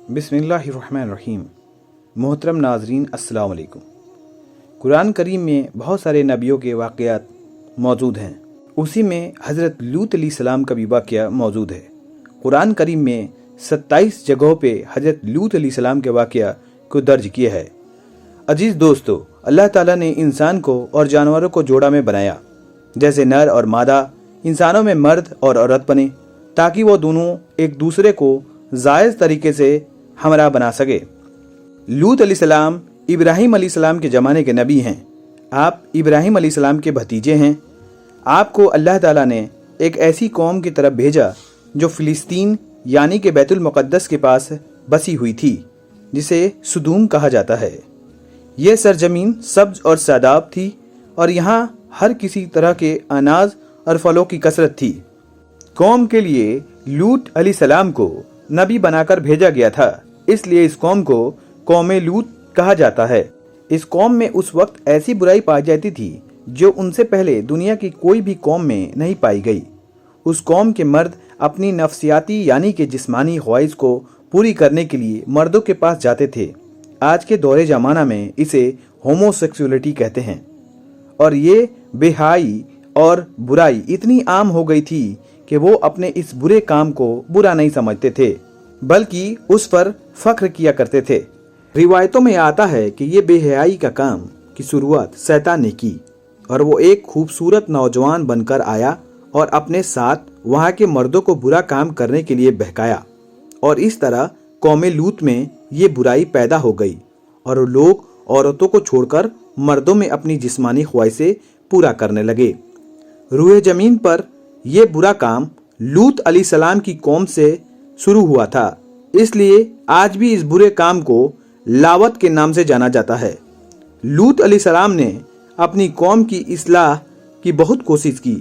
बिस्मिल्लाहिर्रहमानिर्रहीम। मोहतरम नाजरीन, अस्सलाम वालेकुम। कुरान करीम में बहुत सारे नबियों के वाक़यात मौजूद हैं। उसी में हज़रत लूत अलैहिस्सलाम का भी वाक़या मौजूद है। कुरान करीम में 27 जगहों पे हज़रत लूत अलैहिस्सलाम के वाक़या को दर्ज किया है। अजीज़ दोस्तों, अल्लाह ताला ने इंसान को और जानवरों को जोड़ा में बनाया, जैसे नर और मादा। इंसानों में मर्द और औरत बने ताकि वो दोनों एक दूसरे को जायज़ तरीके से हमरा बना सके। लूत अलैहिस्सलाम इब्राहीम अलैहिस्सलाम के ज़माने के नबी हैं। आप इब्राहीम अलैहिस्सलाम के भतीजे हैं। आपको अल्लाह ताला ने एक ऐसी कौम की तरफ भेजा जो फ़िलिस्तीन यानी कि बैतुल मुक़द्दस के पास बसी हुई थी, जिसे सुदूम कहा जाता है। यह सरजमीन सब्ज और शादाब थी और यहाँ हर किसी तरह के अनाज और फलों की कसरत थी। कौम के लिए लूत अलैहिस्सलाम को नबी बनाकर भेजा गया था, इसलिए इस कौम को कौमे लूत कहा जाता है। इस कौम में उस वक्त ऐसी बुराई पाई जाती थी जो उनसे पहले दुनिया की कोई भी कौम में नहीं पाई गई। उस कौम के मर्द अपनी नफ्सियाती यानी कि जिस्मानी ख्वाहिश को पूरी करने के लिए मर्दों के पास जाते थे। आज के दौरे ज़माना में इसे होमोसेक्सुअलिटी कहते हैं। और ये बेहाई और बुराई इतनी आम हो गई थी कि वो अपने इस बुरे काम को बुरा नहीं समझते थे, बल्कि उस पर फख्र किया करते थे। रिवायतों में आता है कि ये बेहयाई का काम की शुरुआत शैतान ने की और वो एक खूबसूरत नौजवान बनकर आया और अपने साथ वहाँ के मर्दों को बुरा काम करने के लिए बहकाया। और इस तरह कौमे लूत में ये बुराई पैदा हो गई और लोग औरतों को छोड़कर मर्दों में अपनी जिस्मानी ख्वाहिशें पूरा करने लगे। रूए ज़मीन पर यह बुरा काम लूत अलैहिस्सलाम की कौम से शुरू हुआ था, इसलिए आज भी इस बुरे काम को लावत के नाम से जाना जाता है। लूत अलैहिस्सलाम ने अपनी कौम की इस्लाह की बहुत कोशिश की।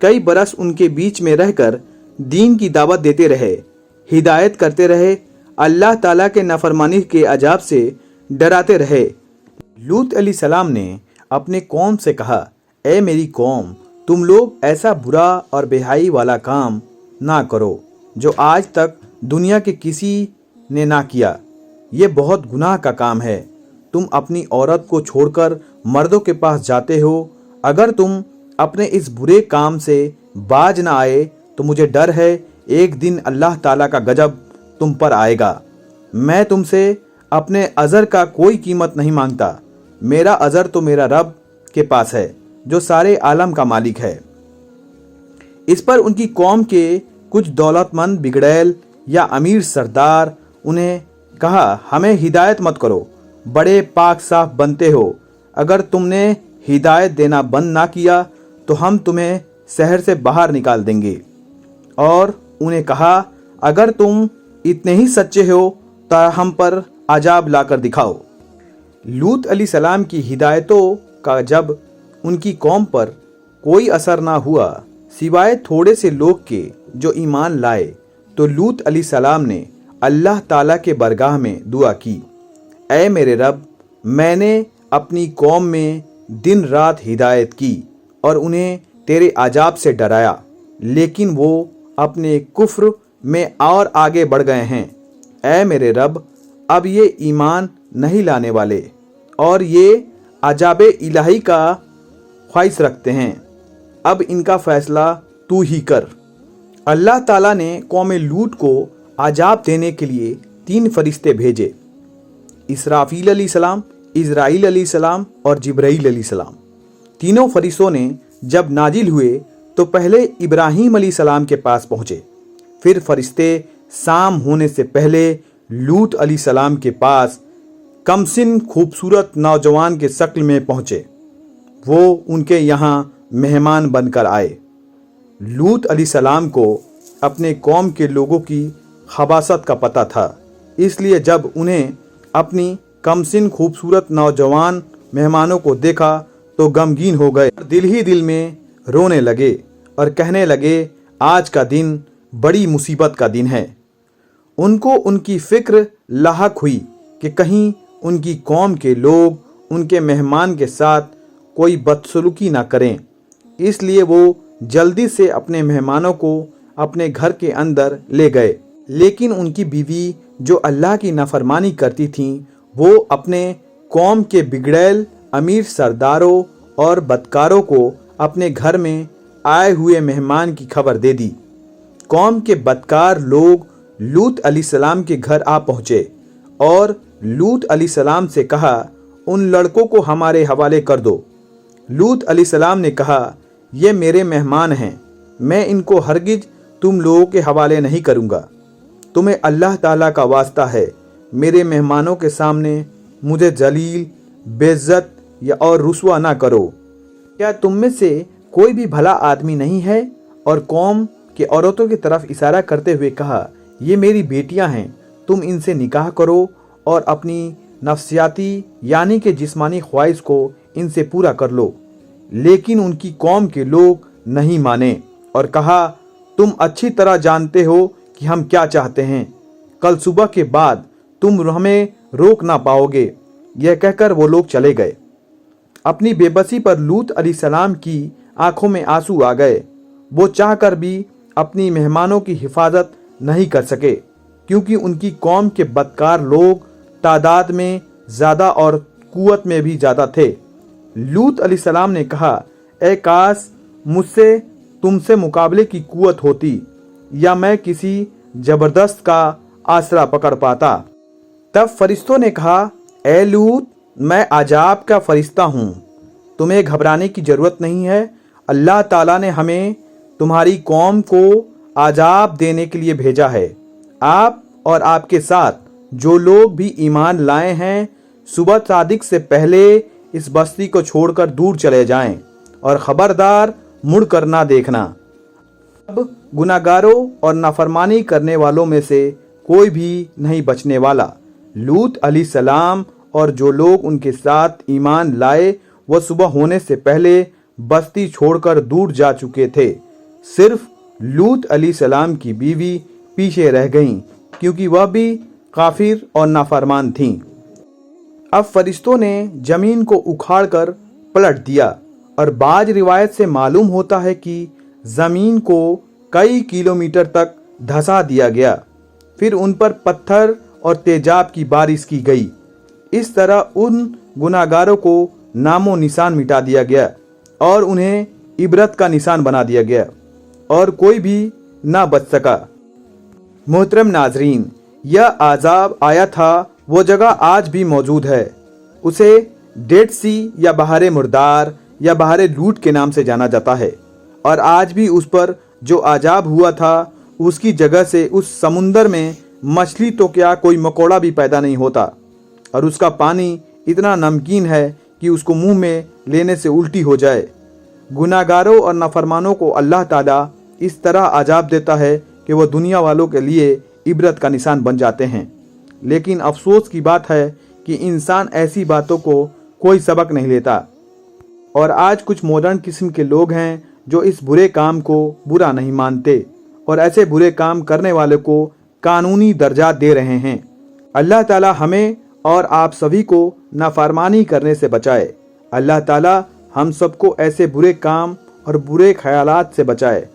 कई बरस उनके बीच में रहकर दीन की दावत देते रहे, हिदायत करते रहे, अल्लाह ताला के नाफरमानी के अजाब से डराते रहे। लूत अलैहिस्सलाम ने अपने कौम से कहा, ए मेरी कौम, तुम लोग ऐसा बुरा और बेहाई वाला काम ना करो जो आज तक दुनिया के किसी ने ना किया। ये बहुत गुनाह का काम है। तुम अपनी औरत को छोड़कर मर्दों के पास जाते हो। अगर तुम अपने इस बुरे काम से बाज ना आए तो मुझे डर है एक दिन अल्लाह ताला का गजब तुम पर आएगा। मैं तुमसे अपने अज़र का कोई कीमत नहीं मांगता। मेरा अज़र तो मेरा रब के पास है जो सारे आलम का मालिक है। इस पर उनकी कौम के कुछ दौलतमंद बिगड़ैल या अमीर सरदार उन्हें कहा, हमें हिदायत मत करो, बड़े पाक साफ बनते हो। अगर तुमने हिदायत देना बंद ना किया तो हम तुम्हें शहर से बाहर निकाल देंगे। और उन्हें कहा, अगर तुम इतने ही सच्चे हो तो हम पर अजाब लाकर दिखाओ। लूत अलैहिस्सलाम की हिदायतों का जब उनकी कौम पर कोई असर ना हुआ सिवाय थोड़े से लोग के जो ईमान लाए, तो लूत अलैहिस्सलाम ने अल्लाह ताला के बरगाह में दुआ की, ऐ मेरे रब, मैंने अपनी कौम में दिन रात हिदायत की और उन्हें तेरे अजाब से डराया, लेकिन वो अपने कुफ्र में और आगे बढ़ गए हैं। ऐ मेरे रब, अब ये ईमान नहीं लाने वाले और ये अजाब इलाही का ख्वाहिश रखते हैं। अब इनका फैसला तू ही कर। अल्लाह ताला ने कौम लूत को अजाब देने के लिए 3 फरिश्ते भेजे, इसराफील अलैहिस्सलाम, इज़राइल अलैहिस्सलाम और जिब्राईल अलैहिस्सलाम। तीनों फरिश्तों ने जब नाजिल हुए तो पहले इब्राहीम अलैहिस्सलाम के पास पहुँचे। फिर फरिश्ते शाम होने से पहले लूत अलैहिस्सलाम के पास कमसिन खूबसूरत नौजवान के शक्ल में पहुँचे। वो उनके यहाँ मेहमान बनकर आए। लूत अलैहिस्सलाम को अपने कौम के लोगों की खबासत का पता था, इसलिए जब उन्हें अपनी कमसिन खूबसूरत नौजवान मेहमानों को देखा तो गमगीन हो गए, दिल ही दिल में रोने लगे और कहने लगे, आज का दिन बड़ी मुसीबत का दिन है। उनको उनकी फ़िक्र लाहक हुई कि कहीं उनकी कौम के लोग उनके मेहमान के साथ कोई बदसलूकी ना करें, इसलिए वो जल्दी से अपने मेहमानों को अपने घर के अंदर ले गए। लेकिन उनकी बीवी जो अल्लाह की नाफरमानी करती थीं, वो अपने कौम के बिगड़ैल अमीर सरदारों और बदकारों को अपने घर में आए हुए मेहमान की खबर दे दी। कौम के बदकार लोग लूत अलैहिस्सलाम के घर आ पहुँचे और लूत अलैहिस्सलाम से कहा, उन लड़कों को हमारे हवाले कर दो। लूत अलैहिस्सलाम ने कहा, ये मेरे मेहमान हैं, मैं इनको हरगिज तुम लोगों के हवाले नहीं करूँगा। तुम्हें अल्लाह ताला का वास्ता है, मेरे मेहमानों के सामने मुझे जलील, बेइज्जत या और रुस्वा ना करो। क्या तुम में से कोई भी भला आदमी नहीं है? और कौम के औरतों की तरफ इशारा करते हुए कहा, ये मेरी बेटियां हैं, तुम इनसे निकाह करो और अपनी नफ्सियाती यानी कि जिस्मानी ख्वाहिश को इनसे पूरा कर लो। लेकिन उनकी कौम के लोग नहीं माने और कहा, तुम अच्छी तरह जानते हो कि हम क्या चाहते हैं, कल सुबह के बाद तुम हमें रोक ना पाओगे। यह कहकर वो लोग चले गए। अपनी बेबसी पर लूत अलैहिस्सलाम की आंखों में आंसू आ गए। वो चाहकर भी अपनी मेहमानों की हिफाजत नहीं कर सके, क्योंकि उनकी कौम के बदकार लोग तादाद में ज़्यादा और कुव्वत में भी ज़्यादा थे। लूत अलैहिस्सलाम ने कहा, ए काश मुझसे तुमसे मुकाबले की कुव्वत होती, या मैं किसी ज़बरदस्त का आसरा पकड़ पाता। तब फरिश्तों ने कहा, ए लूत, मैं अजाब का फरिश्ता हूँ, तुम्हें घबराने की ज़रूरत नहीं है। अल्लाह ताला ने हमें तुम्हारी कौम को अजाब देने के लिए भेजा है। आप और आपके साथ जो लोग भी ईमान लाए हैं, सुबह सादिक से पहले इस बस्ती को छोड़कर दूर चले जाएं और ख़बरदार मुड़ कर ना देखना। अब गुनाहगारों और नाफरमानी करने वालों में से कोई भी नहीं बचने वाला। लूत अलैहिस्सलाम और जो लोग उनके साथ ईमान लाए, वह सुबह होने से पहले बस्ती छोड़कर दूर जा चुके थे। सिर्फ लूत अलैहिस्सलाम की बीवी पीछे रह गईं, क्योंकि वह भी काफिर और नाफरमान थीं। अब फरिश्तों ने जमीन को उखाड़कर पलट दिया और बाज रिवायत से मालूम होता है कि जमीन को कई किलोमीटर तक धंसा दिया गया। फिर उन पर पत्थर और तेजाब की बारिश की गई। इस तरह उन गुनाहगारों को नामो निशान मिटा दिया गया और उन्हें इबरत का निशान बना दिया गया और कोई भी ना बच सका। मोहतरम नाजरीन, यह आज़ाब आया था, वो जगह आज भी मौजूद है। उसे डेड सी या बहारे मुर्दार या बहारे लूट के नाम से जाना जाता है। और आज भी उस पर जो आज़ाब हुआ था, उसकी जगह से उस समुंदर में मछली तो क्या, कोई मकोड़ा भी पैदा नहीं होता। और उसका पानी इतना नमकीन है कि उसको मुंह में लेने से उल्टी हो जाए। गुनाहगारों और नाफरमानों को अल्लाह ताला इस तरह अजाब देता है कि वह दुनिया वालों के लिए इबरत का निशान बन जाते हैं। लेकिन अफसोस की बात है कि इंसान ऐसी बातों को कोई सबक नहीं लेता। और आज कुछ मॉडर्न किस्म के लोग हैं जो इस बुरे काम को बुरा नहीं मानते और ऐसे बुरे काम करने वाले को कानूनी दर्जा दे रहे हैं। अल्लाह ताला हमें और आप सभी को नाफरमानी करने से बचाए। अल्लाह ताला हम सबको ऐसे बुरे काम और बुरे ख्यालात से बचाए।